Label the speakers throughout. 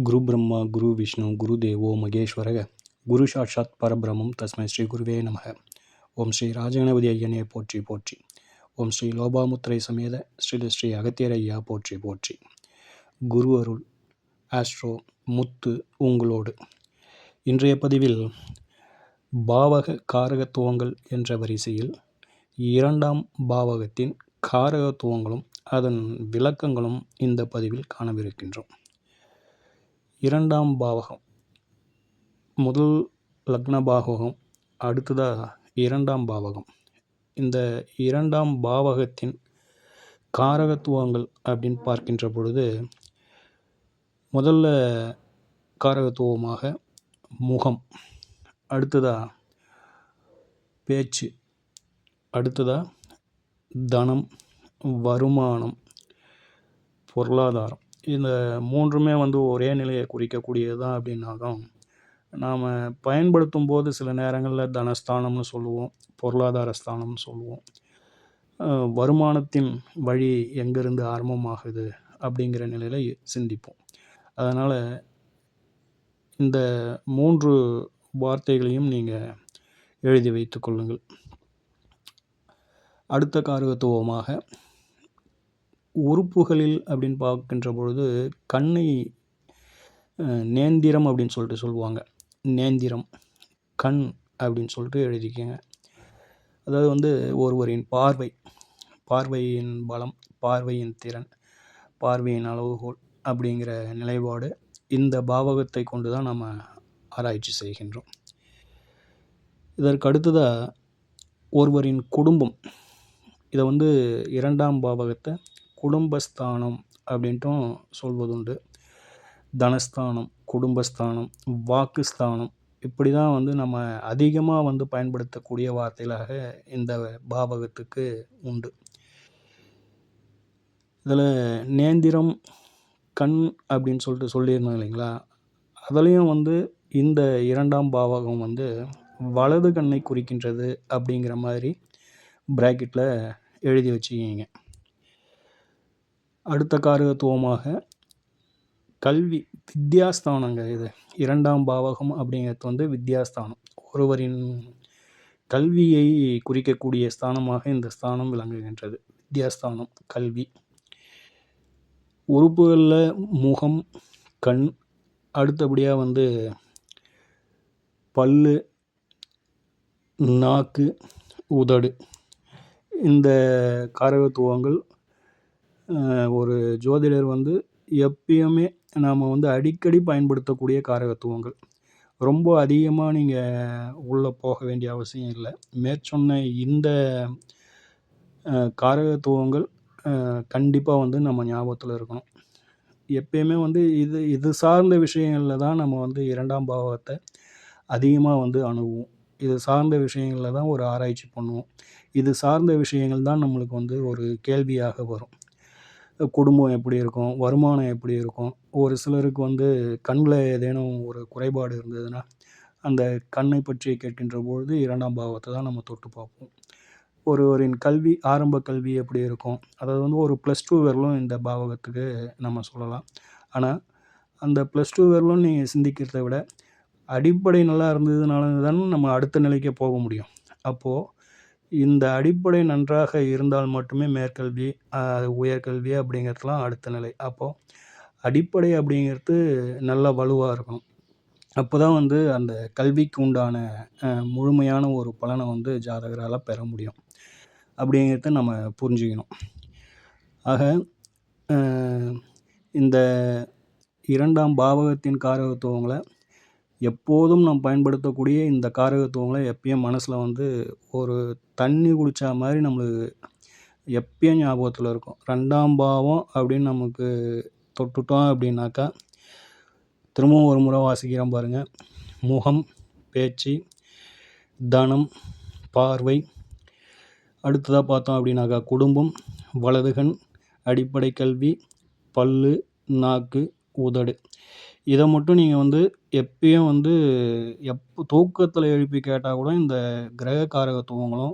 Speaker 1: குரு பிரம்மா குரு விஷ்ணு குரு தேவோ மகேஸ்வரக குரு சாட்சாத் பரபிரமம் தஸ்மை ஸ்ரீ குருவே நமக. ஓம் ஸ்ரீ ராஜகணபதி ஐயனே போற்றி போற்றி. ஓம் ஸ்ரீ லோபாமுத்திரை சமேத ஸ்ரீ அகத்தியர் ஐயா போற்றி போற்றி. குரு அருள் ஆஸ்ட்ரோ முத்து உங்களோடு. இன்றைய பதிவில் பாவக காரகத்துவங்கள் என்ற வரிசையில் இரண்டாம் பாவகத்தின் காரகத்துவங்களும் அதன் விளக்கங்களும் இந்த பதிவில் காணவிருக்கின்றோம். இரண்டாம் பாவகம், முதல் லக்ன பாவகம், அடுத்ததாக இரண்டாம் பாவகம். இந்த இரண்டாம் பாவகத்தின் காரகத்துவங்கள் அப்படின்னு பார்க்கின்ற பொழுது, முதல்ல காரகத்துவமாக முகம், அடுத்ததாக பேச்சு, அடுத்ததாக தனம், வருமானம், பொருளாதாரம். இந்த மூன்றுமே ஒரே நிலையை குறிக்கக்கூடியது தான் அப்படின்னாலும், நாம் பயன்படுத்தும் போது சில நேரங்களில் தனஸ்தானம்னு சொல்லுவோம், பொருளாதார ஸ்தானம்னு சொல்லுவோம். வருமானத்தின் வழி எங்கேருந்து ஆரம்பமாகுது அப்படிங்கிற நிலையில் சிந்திப்போம். அதனால் இந்த மூன்று வார்த்தைகளையும் நீங்கள் எழுதி வைத்து கொள்ளுங்கள். அடுத்த காரகத்துவமாக உறுப்புகளில் அப்படின்னு பார்க்கின்ற பொழுது, கண்ணை நேந்திரம் அப்படின்னு சொல்லிட்டு சொல்லுவாங்க. நேந்திரம், கண் அப்படின்னு சொல்லிட்டு எழுதிக்கங்க. அதாவது ஒருவரின் பார்வையின் பலம், பார்வையின் திறன், பார்வையின் அளவுகோல் அப்படிங்கிற நிலைப்பாடு இந்த பாவகத்தை கொண்டு தான் நம்ம ஆராய்ச்சி செய்கின்றோம். இதற்கு அடுத்ததாக ஒருவரின் குடும்பம். இதை இரண்டாம் பாவகத்தை குடும்பஸ்தானம் அப்படின்ட்டும் சொல்வதுண்டு. தனஸ்தானம், குடும்பஸ்தானம், வாக்குஸ்தானம், இப்படி தான் நம்ம அதிகமாக பயன்படுத்தக்கூடிய வார்த்தைகளாக இந்த பாவகத்துக்கு உண்டு. இதில் நேந்திரம், கண் அப்படின்னு சொல்லிட்டு சொல்லியிருந்தோம் இல்லைங்களா, அதுலேயும் இந்த இரண்டாம் பாவகம் வலது கண்ணை குறிக்கின்றது அப்படிங்கிற மாதிரி பிராக்கெட்டில் எழுதி வச்சுக்கிங்க. அடுத்த காரகத்துவமாக கல்வி, வித்யாஸ்தானங்க. இது இரண்டாம் பாவகம் அப்படிங்கிறது வித்யாஸ்தானம். ஒருவரின் கல்வியை குறிக்கக்கூடிய ஸ்தானமாக இந்த ஸ்தானம் விளங்குகின்றது. வித்யாஸ்தானம், கல்வி. உறுப்புகளில் முகம், கண், அடுத்தபடியாக பல்லு, நாக்கு, உதடு. இந்த காரகத்துவங்கள் ஒரு ஜோதிடர் எப்பயுமே நாம் அடிக்கடி பயன்படுத்தக்கூடிய காரகத்துவங்கள். ரொம்ப அதிகமாக நீங்கள் உள்ளே போக வேண்டிய அவசியம் இல்லை. மேற்சொன்ன இந்த காரகத்துவங்கள் கண்டிப்பாக நம்ம ஞாபகத்தில் இருக்கணும். எப்பயுமே இது சார்ந்த விஷயங்களில் தான் நம்ம இரண்டாம் பாவகத்தை அதிகமாக அணுகுவோம். இது சார்ந்த விஷயங்களில் தான் ஒரு ஆராய்ச்சி பண்ணுவோம். இது சார்ந்த விஷயங்கள் தான் நம்மளுக்கு ஒரு கேள்வியாக வரும். குடும்பம் எப்படி இருக்கும், வருமானம் எப்படி இருக்கும். ஒரு சிலருக்கு கண்ணில் ஏதேனும் ஒரு குறைபாடு இருந்ததுன்னா அந்த கண்ணை பற்றி கேட்கின்ற பொழுது இரண்டாம் பாவத்தை தான் நம்ம தொட்டு பார்ப்போம். ஒருவரின் கல்வி, ஆரம்ப கல்வி எப்படி இருக்கும், அதாவது ஒரு +2 வரலும் இந்த பாவகத்துக்கு நம்ம சொல்லலாம். ஆனால் அந்த +2 வரலும் நீங்கள் சிந்திக்கிறத விட அடிப்படை நல்லா இருந்ததுனால தான் நம்ம அடுத்த நிலைக்கே போக முடியும். அப்போது இந்த அடிப்படை நன்றாக இருந்தால் மட்டுமே மேற்கல்வி, உயர்கல்வி அப்படிங்கிறதுலாம் அடுத்த நிலை. அப்போது அடிப்படை அப்படிங்கிறது நல்ல வலுவாக இருக்கணும். அப்போ தான் அந்த கல்விக்கு உண்டான முழுமையான ஒரு பலனை ஜாதகரால் பெற முடியும் அப்படிங்கிறத நம்ம புரிஞ்சுக்கணும். ஆக இந்த இரண்டாம் பாவகத்தின் காரகத்துவங்களை எப்போதும் நாம் பயன்படுத்தக்கூடிய இந்த காரகத்துவங்களை எப்பயும் மனசில் ஒரு தண்ணி குடித்தா மாதிரி நம்மளுக்கு எப்பயும் ஞாபகத்தில் இருக்கும். ரெண்டாம் பாவம் அப்படின்னு நமக்கு தொட்டுட்டோம் அப்படின்னாக்கா, திரும்பவும் ஒரு முறை வாசிக்கிறோம் பாருங்கள். முகம், பேச்சு, தனம், பார்வை. அடுத்ததாக பார்த்தோம் அப்படின்னாக்கா குடும்பம், வலதுகண், அடிப்படை கல்வி, பல்லு, நாக்கு, உதடு. இதை மட்டும் நீங்கள் எப்பயும் தூக்கத்தில் எழுப்பி கேட்டால் கூட இந்த கிரக காரகத்துவங்களும்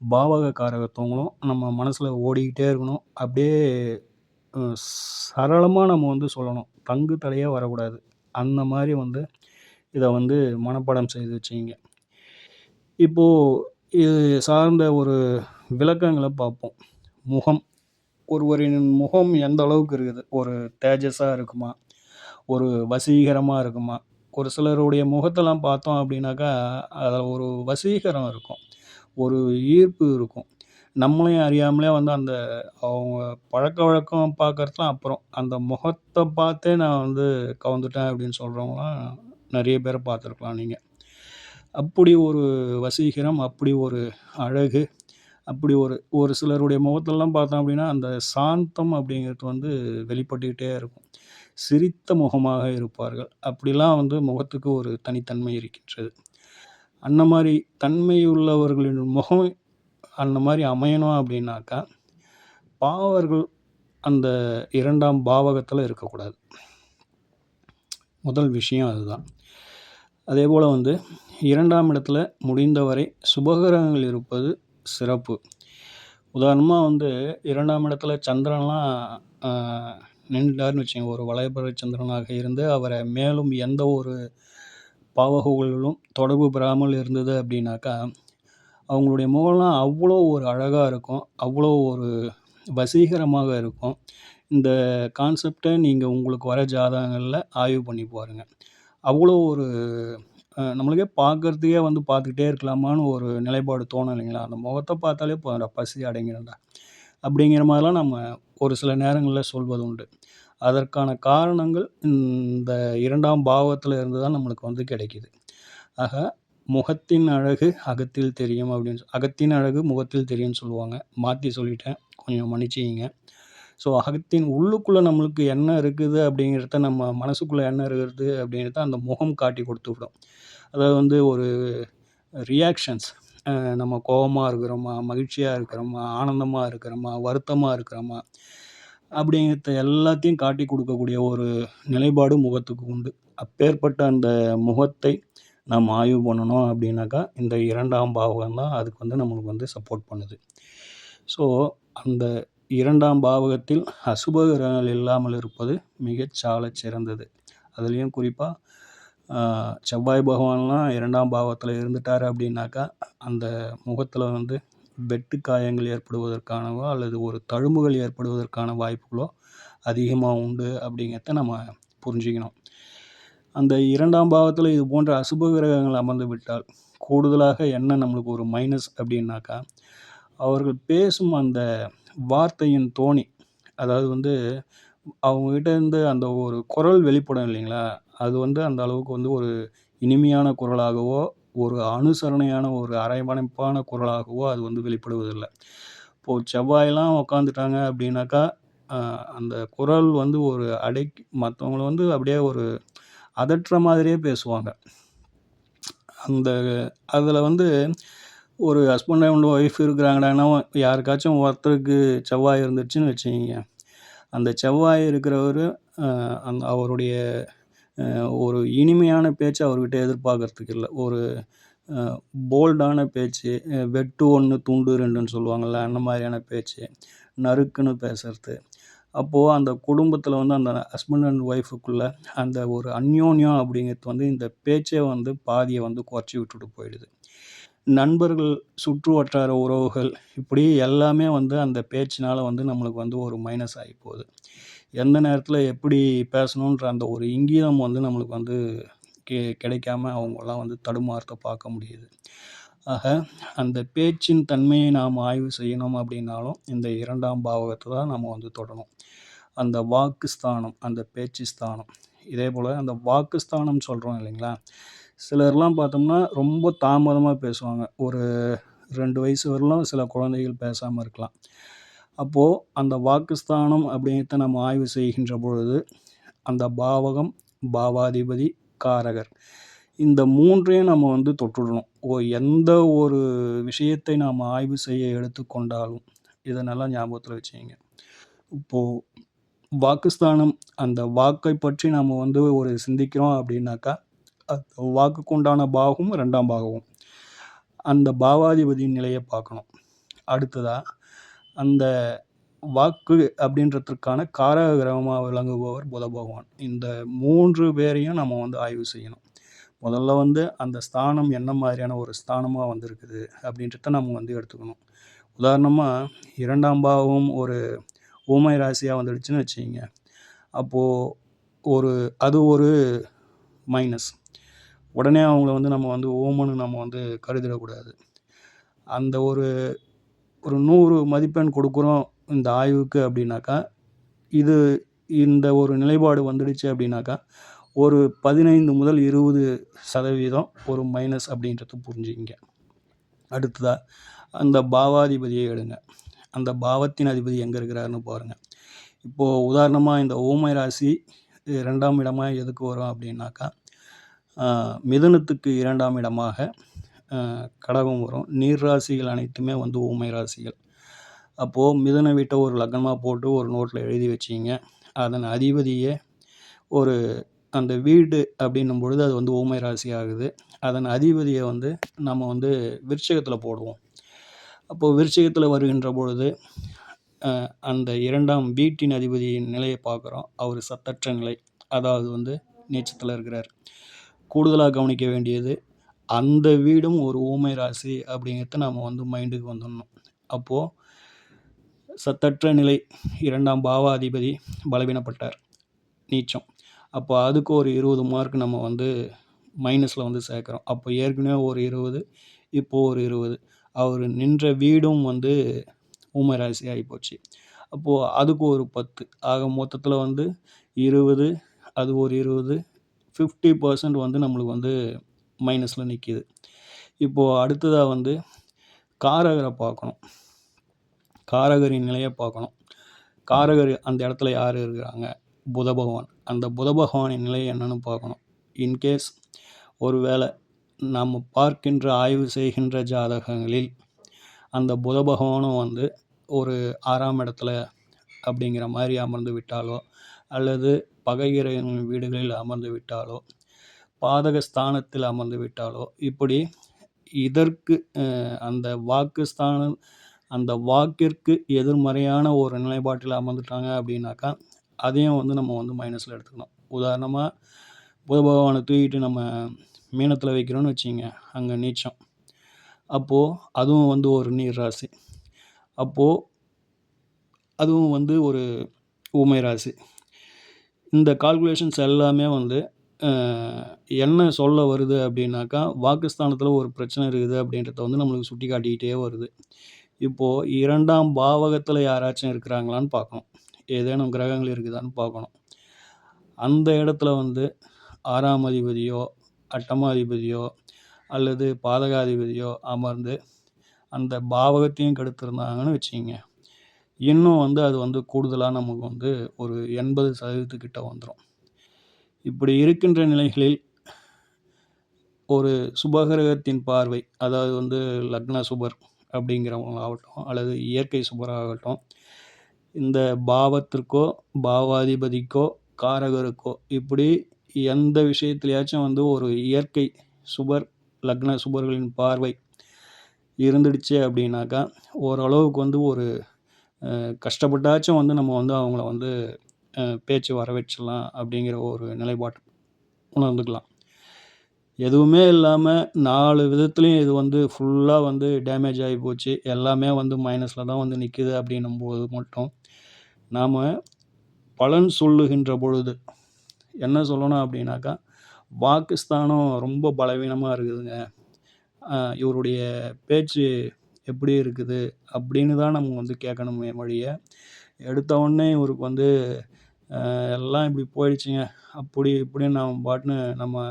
Speaker 1: பாவக காரகத்துவங்களும் நம்ம மனசில் ஓடிக்கிட்டே இருக்கணும். அப்படியே சரளமாக நம்ம சொல்லணும். தங்கு தடையே வரக்கூடாது. அந்த மாதிரி வந்து இதை வந்து மனப்பாடம் செய்து வச்சுக்கிங்க. இப்போது இது சார்ந்த ஒரு விளக்கங்களை பார்ப்போம். முகம், ஒருவரின் முகம் எந்த அளவுக்கு இருக்குது? ஒரு தேஜஸாக இருக்குமா? ஒரு வசீகரமாக இருக்குமா? ஒரு சிலருடைய முகத்தெல்லாம் பார்த்தோம் அப்படின்னாக்கா அதில் ஒரு வசீகரம் இருக்கும், ஒரு ஈர்ப்பு இருக்கும். நம்மளையும் அறியாமலே வந்து அந்த அவங்க பழக்க வழக்கம் பார்க்கறதுலாம் அப்புறம், அந்த முகத்தை பார்த்தே நான் வந்து கவுந்துட்டேன் அப்படின்னு சொல்கிறவங்களாம் நிறைய பேரை பார்த்துருக்கலாம் நீங்கள். அப்படி ஒரு வசீகரம், அப்படி ஒரு அழகு, அப்படி ஒரு ஒரு சிலருடைய முகத்திலலாம் பார்த்தோம் அப்படின்னா அந்த சாந்தம் அப்படிங்கிறது வந்து வெளிப்பட்டுக்கிட்டே இருக்கும். சிரித்த முகமாக இருப்பார்கள். அப்படிலாம் வந்து முகத்துக்கு ஒரு தனித்தன்மை இருக்கின்றது. அந்த மாதிரி தன்மை உள்ளவர்களின் முகம் அந்த மாதிரி அமையணும் அப்படின்னாக்கா, பாவர்கள் அந்த 2ஆம் பாவகத்தில் இருக்கக்கூடாது. முதல் விஷயம் அதுதான். அதேபோல் வந்து 2ஆம் இடத்துல முடிந்தவரை சுபகிரகங்கள் இருப்பது சிறப்பு. உதாரணமாக வந்து 2ஆம் இடத்துல சந்திரன்லாம் நின்றுட்டாருன்னு வச்சுக்கோங்க, ஒரு வளையபுற சந்திரனாக இருந்து அவரை மேலும் எந்த ஒரு பாவகங்களிலும் தொடர்பு பெறாமல் இருந்தது அப்படின்னாக்கா, அவங்களுடைய முகம்லாம் அவ்வளோ ஒரு அழகாக இருக்கும், அவ்வளோ ஒரு வசீகரமாக இருக்கும். இந்த கான்செப்டை நீங்கள் உங்களுக்கு வர ஜாதகங்களில் ஆய்வு பண்ணி பாருங்கள். அவ்வளோ ஒரு நம்மளுக்கே பார்க்குறதுக்கே வந்து பார்த்துக்கிட்டே இருக்கலாமான்னு ஒரு நிலைப்பாடு தோணும் இல்லைங்களா? அந்த முகத்தை பார்த்தாலே போதும்டா, பசி அடங்கிடும்டா அப்படிங்கிற மாதிரிலாம் நம்ம ஒரு சில நேரங்களில் சொல்வது உண்டு. அதற்கான காரணங்கள் இந்த 2ஆம் பாவத்தில் இருந்து தான் நம்மளுக்கு வந்து கிடைக்கிது. ஆக முகத்தின் அழகு அகத்தில் தெரியும் அப்படின்னு அகத்தின் அழகு முகத்தில் தெரியும்னு சொல்லுவாங்க. மாற்றி சொல்லிட்டேன், கொஞ்சம் மன்னிச்சிக்கிங்க. ஸோ அகத்தின் உள்ளுக்குள்ளே நம்மளுக்கு என்ன இருக்குது அப்படிங்கிறத, நம்ம மனசுக்குள்ளே என்ன இருக்குது அப்படிங்கிறத அந்த முகம் காட்டி கொடுத்துவிடும். அதாவது வந்து ஒரு ரியாக்ஷன்ஸ், நம்ம கோபமாக இருக்கிறோமா, மகிழ்ச்சியாக இருக்கிறோமா, ஆனந்தமாக இருக்கிறோமா, வருத்தமாக இருக்கிறோமா அப்படிங்கிறத எல்லாத்தையும் காட்டி கொடுக்கக்கூடிய ஒரு நிலைப்பாடு முகத்துக்கு உண்டு. அப்பேற்பட்ட அந்த முகத்தை நாம் ஆய்வு பண்ணணும் அப்படின்னாக்கா இந்த 2ஆம் பாவகம் தான் அதுக்கு வந்து நம்மளுக்கு வந்து சப்போர்ட் பண்ணுது. ஸோ அந்த 2ஆம் பாவகத்தில் அசுப கிரகங்கள் இல்லாமல் இருப்பது மிகச்சாலச் சிறந்தது. அதுலேயும் குறிப்பாக செவ்வாய் பகவான்லாம் 2ஆம் பாவத்தில் இருந்துட்டார் அப்படின்னாக்கா அந்த முகத்தில் வந்து வெட்டு காயங்கள் ஏற்படுவதற்கானவோ அல்லது ஒரு தழும்புகள் ஏற்படுவதற்கான வாய்ப்புகளோ அதிகமாக உண்டு அப்படிங்கிறத நம்ம புரிஞ்சுக்கணும். அந்த 2ஆம் பாவத்தில் இது போன்ற அசுப கிரகங்கள் அமர்ந்து விட்டால் கூடுதலாக என்ன நம்மளுக்கு ஒரு மைனஸ் அப்படின்னாக்கா, அவர்கள் பேசும் அந்த வார்த்தையின் தோணி, அதாவது வந்து அவங்ககிட்ட இருந்து அந்த ஒரு குரல் வெளிப்படும் இல்லைங்களா, அது வந்து அந்த அளவுக்கு வந்து ஒரு இனிமையான குரலாகவோ, ஒரு அனுசரணையான ஒரு அரவணைப்பான குரலாகவோ அது வந்து வெளிப்படுவதில்லை. இப்போது செவ்வாயெல்லாம் உக்காந்துட்டாங்க அப்படின்னாக்கா, அந்த குரல் வந்து ஒரு அடக்கி மற்றவங்கள வந்து அப்படியே ஒரு அதட்டுற மாதிரியே பேசுவாங்க. அந்த அதில் வந்து ஒரு ஹஸ்பண்ட் அண்ட் ஒய்ஃப் இருக்கிறாங்கடான்னா, யாருக்காச்சும் ஒருத்தருக்கு செவ்வாய் இருந்துச்சுன்னு வச்சுக்கிங்க, அந்த செவ்வாய் இருக்கிறவர் அவருடைய ஒரு இனிமையான பேச்சு அவர்கிட்ட எதிர்பார்க்கறதுக்கு இல்லை. ஒரு போல்டான பேச்சு, வெட்டு 1 துண்டு 2ன்னு சொல்லுவாங்கள்ல, அந்த மாதிரியான பேச்சு, நறுக்குன்னு பேசுறது. அப்போது அந்த குடும்பத்தில் வந்து அந்த ஹஸ்பண்ட் அண்ட் ஒய்ஃபுக்குள்ளே அந்த ஒரு அந்யோன்யம் அப்படிங்கிறது வந்து இந்த பேச்சே வந்து பாதியை வந்து குறைச்சி விட்டுட்டு போயிடுது. நண்பர்கள், சுற்று வட்டார உறவுகள், இப்படி எல்லாமே வந்து அந்த பேச்சினால் வந்து நம்மளுக்கு வந்து ஒரு மைனஸ் ஆகி போகுது. எந்த நேரத்தில் எப்படி பேசணுன்ற அந்த ஒரு இங்கீதம் வந்து நம்மளுக்கு வந்து கிடைக்காம அவங்களாம் வந்து தடுமாறத்தை பார்க்க முடியுது. ஆக அந்த பேச்சின் தன்மையை நாம் ஆய்வு செய்யணும் அப்படின்னாலும் இந்த 2ஆம் பாவகத்தை தான் நம்ம வந்து தொடணும். அந்த வாக்கு ஸ்தானம், அந்த பேச்சு ஸ்தானம். இதே போல் அந்த வாக்கு ஸ்தானம் சொல்கிறோம் இல்லைங்களா, சிலர்லாம் பார்த்தோம்னா ரொம்ப தாமதமாக பேசுவாங்க. ஒரு 2 வயசு வரலாம் சில குழந்தைகள் பேசாமல் இருக்கலாம். அப்போது அந்த வாக்குஸ்தானம் அப்படிங்கிறத நம்ம ஆய்வு செய்கின்ற பொழுது அந்த பாவகம், பாவாதிபதி, காரகர், இந்த 3ஐயும் நம்ம வந்து தொட்டுடணும். எந்த ஒரு விஷயத்தை நாம் ஆய்வு செய்ய எடுத்துக்கொண்டாலும் இதை நல்லா ஞாபகத்தில் வச்சுக்கிங்க. இப்போது வாக்குஸ்தானம், அந்த வாக்கை பற்றி நம்ம வந்து ஒரு சிந்திக்கிறோம் அப்படின்னாக்கா, வாக்குக்கு உண்டான பாவகம் 2ஆம் பாவகம், அந்த பாவாதிபதியின் நிலையை பார்க்கணும். அடுத்ததாக அந்த வாக்கு அப்படின்றதுக்கான காரக கிரகமாக விளங்குபவர் புத பகவான். இந்த 3 பேரையும் நம்ம வந்து ஆய்வு செய்யணும். முதல்ல வந்து அந்த ஸ்தானம் என்ன மாதிரியான ஒரு ஸ்தானமாக வந்திருக்குது அப்படின்றத நம்ம வந்து எடுத்துக்கணும். உதாரணமாக 2ஆம் பாவம் ஒரு ஊமை ராசியாக வந்துடுச்சுன்னு வச்சுக்கிங்க. அப்போது அது ஒரு மைனஸ். உடனே அவங்கள வந்து நம்ம வந்து ஓமன்னு நம்ம வந்து கருதிடக்கூடாது. அந்த ஒரு 100 மதிப்பெண் கொடுக்குறோம் இந்த ஆய்வுக்கு அப்படின்னாக்கா, இந்த ஒரு நிலைப்பாடு வந்துடுச்சு அப்படின்னாக்கா, ஒரு 15 முதல் 20% ஒரு மைனஸ் அப்படின்றத புரிஞ்சுக்கிங்க. அடுத்ததாக அந்த பாவாதிபதியை எடுங்க. அந்த பாவத்தின் அதிபதி எங்கே இருக்கிறாருன்னு பாருங்கள். இப்போது உதாரணமாக இந்த ஊமை ராசி 2ஆம் இடமாக எதுக்கு வரும் அப்படின்னாக்கா, மிதுனத்துக்கு 2ஆம் இடமாக கடகம் வரும். நீர் ராசிகள் அனைத்துமே வந்து ஊமை ராசிகள். அப்போது மிதுன வீட்டை ஒரு லக்னமாக போட்டு ஒரு நோட்டில் எழுதி வச்சிங்க. அதன் அதிபதியே அந்த வீடு அப்படின்னும் பொழுது அது வந்து ஊமை ராசி ஆகுது. அதன் அதிபதியை வந்து நம்ம வந்து விருச்சிகத்தில் போடுவோம். அப்போது விருச்சிகத்தில் வருகின்ற பொழுது அந்த 2ஆம் வீட்டின் அதிபதியின் நிலையை பார்க்குறோம். அவர் சத்தற்ற நிலை, அதாவது வந்து நீச்சத்தில் இருக்கிறார். கூடுதலாக கவனிக்க வேண்டியது, அந்த வீடும் ஒரு ஊமை ராசி அப்படிங்கிறத நம்ம வந்து மைண்டுக்கு வந்துடணும். அப்போது சத்தற்ற நிலை, 2ஆம் பாவாதிபதி பலவீனப்பட்டார், நீச்சம். அப்போ அதுக்கு ஒரு 20 மார்க் நம்ம வந்து மைனஸில் வந்து சேர்க்குறோம். அப்போ ஏற்கனவே ஒரு 20, இப்போது ஒரு 20. அவர் நின்ற வீடும் வந்து ஊமை ராசி ஆகிப்போச்சு. அப்போது அதுக்கு ஒரு 10. ஆக மொத்தத்தில் வந்து 20, அது ஒரு 20, 50% வந்து நம்மளுக்கு வந்து மைனஸில் நிற்கிது. இப்போது அடுத்ததாக வந்து காரகரை பார்க்கணும். காரகரின் நிலையை பார்க்கணும். காரகர் அந்த இடத்துல யார் இருக்கிறாங்க? புத பகவான். அந்த புத பகவானின் நிலை என்னன்னு பார்க்கணும். இன்கேஸ் ஒருவேளை நம்ம பார்க்கின்ற ஆய்வு செய்கின்ற ஜாதகங்களில் அந்த புத பகவானும் வந்து ஒரு 6ஆம் இடத்துல அப்படிங்கிற மாதிரி அமர்ந்து விட்டாலோ, அல்லது பகைகிரக வீடுகளில் அமர்ந்து விட்டாலோ, பாதக ஸ்தானத்தில் அமர்ந்து விட்டாலோ, இப்படி இதற்கு அந்த வாக்குஸ்தானம், அந்த வாக்கிற்கு எதிர்மறையான ஒரு நிலைப்பாட்டில் அமர்ந்துட்டாங்க அப்படின்னாக்கா, அதையும் வந்து நம்ம வந்து மைனஸில் எடுத்துக்கணும். உதாரணமாக புத பகவானை தூக்கிட்டு நம்ம மீனத்தில் வைக்கிறோன்னு வச்சிங்க, அங்கே நீச்சம். அப்போது அதுவும் வந்து ஒரு நீர் ராசி. அப்போது அதுவும் வந்து ஒரு ஊமை ராசி. இந்த கால்குலேஷன்ஸ் எல்லாமே வந்து என்ன சொல்ல வருது அப்படின்னாக்கா, வாக்குஸ்தானத்தில் ஒரு பிரச்சனை இருக்குது அப்படின்றத வந்து நம்மளுக்கு சுட்டி காட்டிக்கிட்டே வருது. இப்போது 2ஆம் பாவகத்தில் யாராச்சும் இருக்கிறாங்களான்னு பார்க்கணும். ஏதேனும் கிரகங்கள் இருக்குதான்னு பார்க்கணும். அந்த இடத்துல வந்து 6ஆம் அதிபதியோ, 8மாதிபதியோ அல்லது பாதகாதிபதியோ அமர்ந்து அந்த பாவகத்தையும் கெடுத்திருந்தாங்கன்னு வச்சுக்கிங்க, இன்னும் வந்து அது வந்து கூடுதலாக நமக்கு வந்து ஒரு 80% கிட்ட வந்துடும். இப்படி இருக்கின்ற நிலைகளில் ஒரு சுபகிரகத்தின் பார்வை, அதாவது வந்து லக்ன சுபர் அப்படிங்கிறவங்களாகட்டும் அல்லது இயற்கை சுபராகட்டும், இந்த பாவத்திற்கோ பாவாதிபதிக்கோ காரகருக்கோ இப்படி எந்த விஷயத்துலையாச்சும் வந்து ஒரு இயற்கை சுபர், லக்ன சுபர்களின் பார்வை இருந்துடுச்சு அப்படின்னாக்கா, ஓரளவுக்கு வந்து ஒரு கஷ்டப்பட்டாச்சும் வந்து நம்ம வந்து அவங்கள வந்து பேச்சு வர வச்சிடலாம் அப்படிங்கிற ஒரு நிலைப்பாட்டு உணர்ந்துக்கலாம். எதுவுமே இல்லாமல் 4 விதத்துலேயும் இது வந்து ஃபுல்லாக வந்து டேமேஜ் ஆகி போச்சு, எல்லாமே வந்து மைனஸில் தான் வந்து நிற்கிது அப்படின்னும் போது மட்டும் நாம் பலன் சொல்லுகின்ற பொழுது என்ன சொல்லணும் அப்படின்னாக்கா, வாக்குஸ்தானம் ரொம்ப பலவீனமாக இருக்குதுங்க, இவருடைய பேச்சு எப்படி இருக்குது அப்படின்னு தான் நம்ம வந்து கேட்கணுமே வழிய, எடுத்த உடனே இவருக்கு வந்து எல்லாம் இப்படி போயிடுச்சுங்க அப்படி இப்படின்னு நம்ம பாட்டுன்னு நம்ம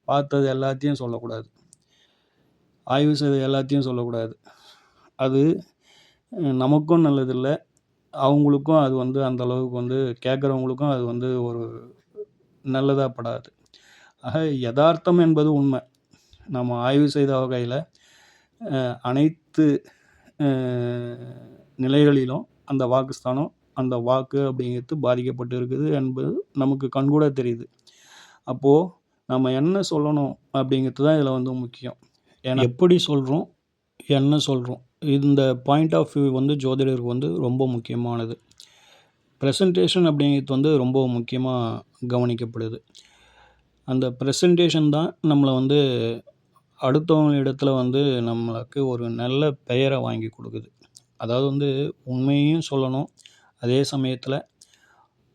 Speaker 1: பார்த்தது எல்லாத்தையும் சொல்லக்கூடாது, ஆய்வு செய்த எல்லாத்தையும் சொல்லக்கூடாது. அது நமக்கும் நல்லதில்லை, அவங்களுக்கும் அது வந்து அந்த அளவுக்கு வந்து கேட்குறவங்களுக்கும் அது வந்து ஒரு நல்லதாக படாது. ஆக யதார்த்தம் என்பது உண்மை. நம்ம ஆய்வு செய்த வகையில் அனைத்து நிலைகளிலும் அந்த வாக்குஸ்தானம், அந்த வாக்கு அப்படிங்கிறது பாதிக்கப்பட்டு இருக்குது என்பது நமக்கு கண்கூட தெரியுது. அப்போது நம்ம என்ன சொல்லணும் அப்படிங்கிறது தான் இதில் வந்து முக்கியம். ஏன்னா எப்படி சொல்கிறோம், என்ன சொல்கிறோம். இந்த பாயிண்ட் ஆஃப் வியூ வந்து ஜோதிடருக்கு வந்து ரொம்ப முக்கியமானது. ப்ரெசன்டேஷன் அப்படிங்கிறது வந்து ரொம்ப முக்கியமாக கவனிக்கப்படுது. அந்த ப்ரெசன்டேஷன் தான் நம்மளை வந்து அடுத்தவங்க இடத்துல வந்து நம்மளுக்கு ஒரு நல்ல பெயரை வாங்கி கொடுக்குது. அதாவது வந்து உண்மையும் சொல்லணும், அதே சமயத்தில்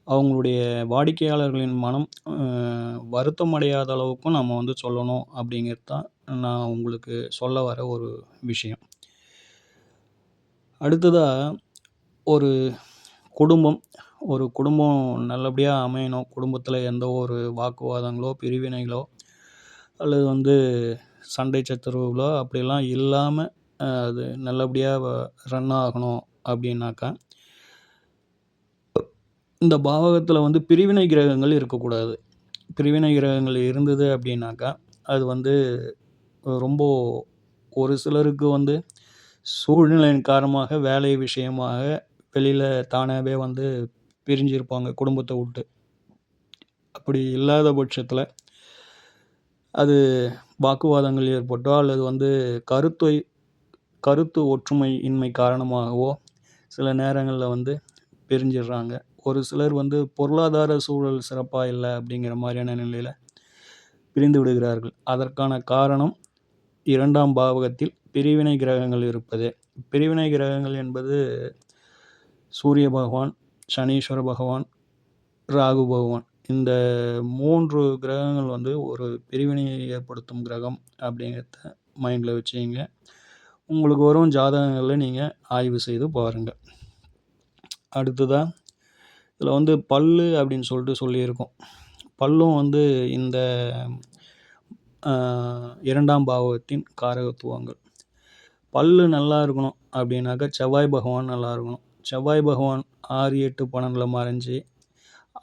Speaker 1: அவங்களுடைய வாடிக்கையாளர்களின் மனம் வருத்தம் அடையாத அளவுக்கும் நம்ம வந்து சொல்லணும் அப்படிங்கிறது தான் நான் உங்களுக்கு சொல்ல வர ஒரு விஷயம். அடுத்ததாக ஒரு குடும்பம் ஒரு குடும்பம் நல்லபடியாக அமையணும். குடும்பத்தில் எந்த ஒரு வாக்குவாதங்களோ பிரிவினைகளோ அல்லது வந்து சண்டை சச்சரவுகளோ அப்படிலாம் இல்லாமல் அது நல்லபடியாக ரன் ஆகணும் அப்படின்னாக்கா, இந்த பாவகத்தில் வந்து பிரிவினை கிரகங்கள் இருக்கக்கூடாது. பிரிவினை கிரகங்கள் இருந்தது அப்படின்னாக்கா அது வந்து ரொம்ப ஒரு சிலருக்கு வந்து சூழ்நிலையின் காரணமாக வேலை விஷயமாக வெளியில் தானாகவே வந்து பிரிஞ்சிருப்பாங்க குடும்பத்தை விட்டு. அப்படி இல்லாத பட்சத்தில் அது வாக்குவாதங்கள் ஏற்பட்டோ அல்லது வந்து கருத்து ஒற்றுமை இன்மை காரணமாகவோ சில நேரங்களில் வந்து பிரிஞ்சிடுறாங்க. ஒரு சிலர் வந்து பொருளாதார சூழல் சிறப்பாக இல்லை அப்படிங்கிற மாதிரியான நிலையில் பிரிந்து விடுகிறார்கள். அதற்கான காரணம் 2ஆம் பாவகத்தில் பிரிவினை கிரகங்கள் இருப்பதே. பிரிவினை கிரகங்கள் என்பது சூரிய பகவான், சனீஸ்வர பகவான், ராகு பகவான். இந்த 3 கிரகங்கள் வந்து ஒரு பிரிவினையை ஏற்படுத்தும் கிரகம் அப்படிங்கிறத மைண்டில் வச்சுக்கிங்க. உங்களுக்கு வரும் ஜாதகங்களில் நீங்கள் ஆய்வு செய்து பாருங்கள். அடுத்ததாக இதில் வந்து பல்லு அப்படின்னு சொல்லிட்டு சொல்லியிருக்கோம். பல்லும் வந்து இந்த 2ஆம் பாவகத்தின் காரகத்துவங்கள். பல்லு நல்லா இருக்கணும் அப்படின்னாக்கா செவ்வாய் பகவான் நல்லா இருக்கணும். செவ்வாய் பகவான் 6, 8, 12 மறைஞ்சி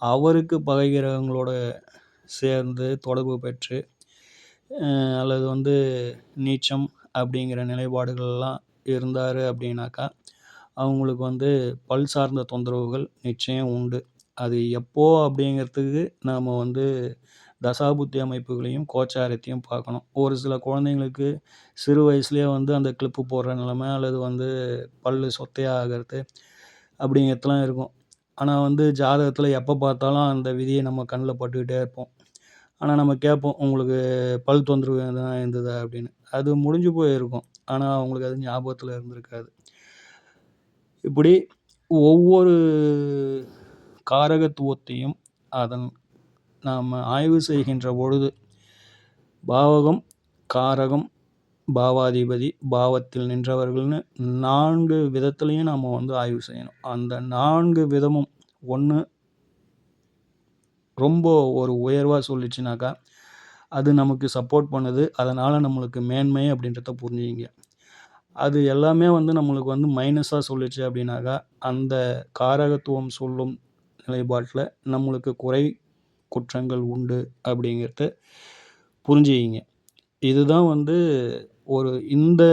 Speaker 1: அவருக்கு பகை கிரகங்களோட சேர்ந்து தொடர்பு பெற்று அல்லது வந்து நீச்சம் அப்படிங்கிற நிலைப்பாடுகள்லாம் இருந்தார் அப்படின்னாக்கா அவங்களுக்கு வந்து பல் சார்ந்த தொந்தரவுகள் நிச்சயம் உண்டு. அது எப்போ அப்படிங்கிறதுக்கு நாம் வந்து தசாபுத்தி அமைப்புகளையும் கோச்சாரத்தையும் பார்க்கணும். ஒரு சில குழந்தைங்களுக்கு சிறு வயசுலேயே வந்து அந்த கிளிப்பு போடுற நிலைமை அல்லது வந்து பல் சொத்தையாக ஆகிறது அப்படிங்கிறதுலாம் இருக்கும். ஆனால் வந்து ஜாதகத்தில் எப்போ பார்த்தாலும் அந்த விதியை நம்ம கண்ணில் பட்டுக்கிட்டே இருப்போம். ஆனால் நம்ம கேட்போம், உங்களுக்கு பல் தொந்தரவு எதுனா இருந்ததா அப்படின்னு. அது முடிஞ்சு போயிருக்கும். ஆனால் அவங்களுக்கு அது ஞாபகத்தில் இருந்திருக்காது. இப்படி ஒவ்வொரு காரகத்துவத்தையும் அதன் நாம் ஆய்வு செய்கின்ற பொழுது பாவகம், காரகம், பாவாதிபதி, பாவத்தில் நின்றவர்கள்னு 4 விதத்துலையும் நாம் வந்து ஆய்வு செய்யணும். அந்த 4 விதமும் ஒன்று ரொம்ப ஒரு உயர்வாக சொல்லிச்சுனாக்கா அது நமக்கு சப்போர்ட் பண்ணுது, அதனால் நம்மளுக்கு மேன்மை அப்படின்றத புரிஞ்சுக்கிங்க. அது எல்லாமே வந்து நம்மளுக்கு வந்து மைனஸாக சொல்லிச்சு அப்படின்னாக்கா அந்த காரகத்துவம் சொல்லும் நிலைப்பாட்டில் நம்மளுக்கு குறை குற்றங்கள் உண்டு அப்படிங்கிறத புரிஞ்சுக்கிங்க. இதுதான் வந்து இந்த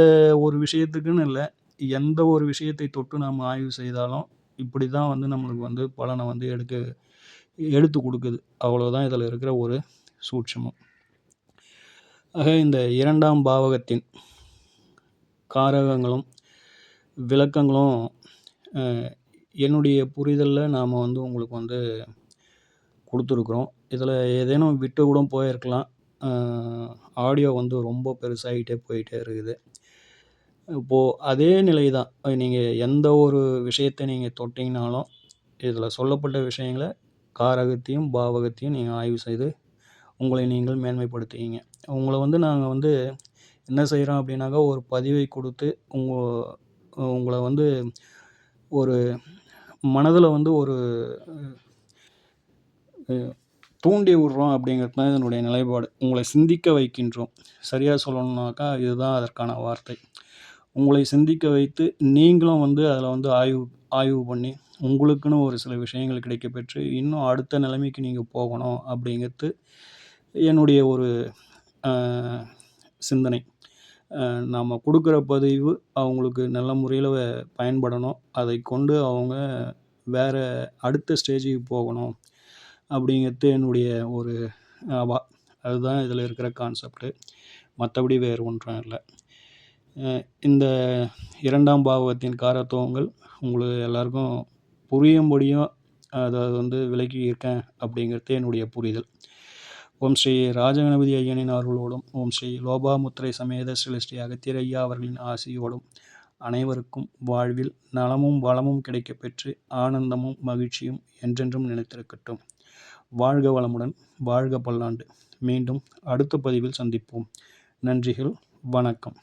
Speaker 1: ஒரு விஷயத்துக்குன்னு இல்லை, எந்த ஒரு விஷயத்தை தொட்டு நாம் ஆய்வு செய்தாலும் இப்படி தான் வந்து நம்மளுக்கு வந்து பலனை வந்து எடுத்து கொடுக்குது. அவ்வளோதான் இதில் இருக்கிற ஒரு சூட்சமம். ஆக இந்த 2ஆம் பாவகத்தின் காரகங்களும் விளக்கங்களும் என்னுடைய புரிதலில் நாம் வந்து உங்களுக்கு வந்து கொடுத்துருக்குறோம். இதில் ஏதேனும் விட்டு கூட போயிருக்கலாம். ஆடியோ வந்து ரொம்ப பெருசாகிட்டே போயிட்டே இருக்குது. இப்போது அதே நிலை தான், நீங்கள் எந்த ஒரு விஷயத்தை நீங்கள் தொட்டிங்கனாலும் இதில் சொல்லப்பட்ட விஷயங்களை காரகத்தையும் பாவகத்தையும் நீங்கள் ஆய்வு செய்து உங்களை நீங்கள் மேன்மைப்படுத்திக்கிங்க. உங்களை வந்து நாங்கள் வந்து என்ன செய்கிறோம் அப்படின்னாக்கா ஒரு பதிவை கொடுத்து உங்களை வந்து ஒரு மனதில் வந்து ஒரு தூண்டி விடுறோம் அப்படிங்கிறது தான் இதனுடைய நிலைப்பாடு. உங்களை சிந்திக்க வைக்கின்றோம். சரியாக சொல்லணுன்னாக்கா இதுதான் அதற்கான வார்த்தை. உங்களை சிந்திக்க வைத்து நீங்களும் வந்து அதில் வந்து ஆய்வு பண்ணி உங்களுக்குன்னு ஒரு சில விஷயங்கள் கிடைக்கப்பெற்று இன்னும் அடுத்த நிலைமைக்கு நீங்கள் போகணும் அப்படிங்கிறது என்னுடைய ஒரு சிந்தனை. நாம் கொடுக்குற பதிவு அவங்களுக்கு நல்ல முறையில் பயன்படணும். அதை கொண்டு அவங்க வேறு அடுத்த ஸ்டேஜுக்கு போகணும் அப்படிங்கிறது என்னுடைய ஒரு அதுதான் இதில் இருக்கிற கான்செப்ட்டு. மற்றபடி வேறு ஒன்றும் இல்லை. இந்த 2ஆம் பாவகத்தின் காரத்துவங்கள் உங்களுக்கு எல்லாருக்கும் புரியும்படியும் அதாவது வந்து விளக்கியிருக்கேன் அப்படிங்கிறது என்னுடைய புரிதல். ஓம் ஸ்ரீ ராஜகணபதி ஐயனின் அருளோடும் ஓம் ஸ்ரீ லோபாமுத்திரை சமேத ஸ்ரீ அகத்தியர் ஐயா அவர்களின் ஆசியோடும் அனைவருக்கும் வாழ்வில் நலமும் வளமும் கிடைக்கப் பெற்று ஆனந்தமும் மகிழ்ச்சியும் என்றென்றும் நிலைத்திருக்கட்டும். வாழ்க வளமுடன், வாழ்க பல்லாண்டு. மீண்டும் அடுத்த பதிவில் சந்திப்போம். நன்றிகள், வணக்கம்.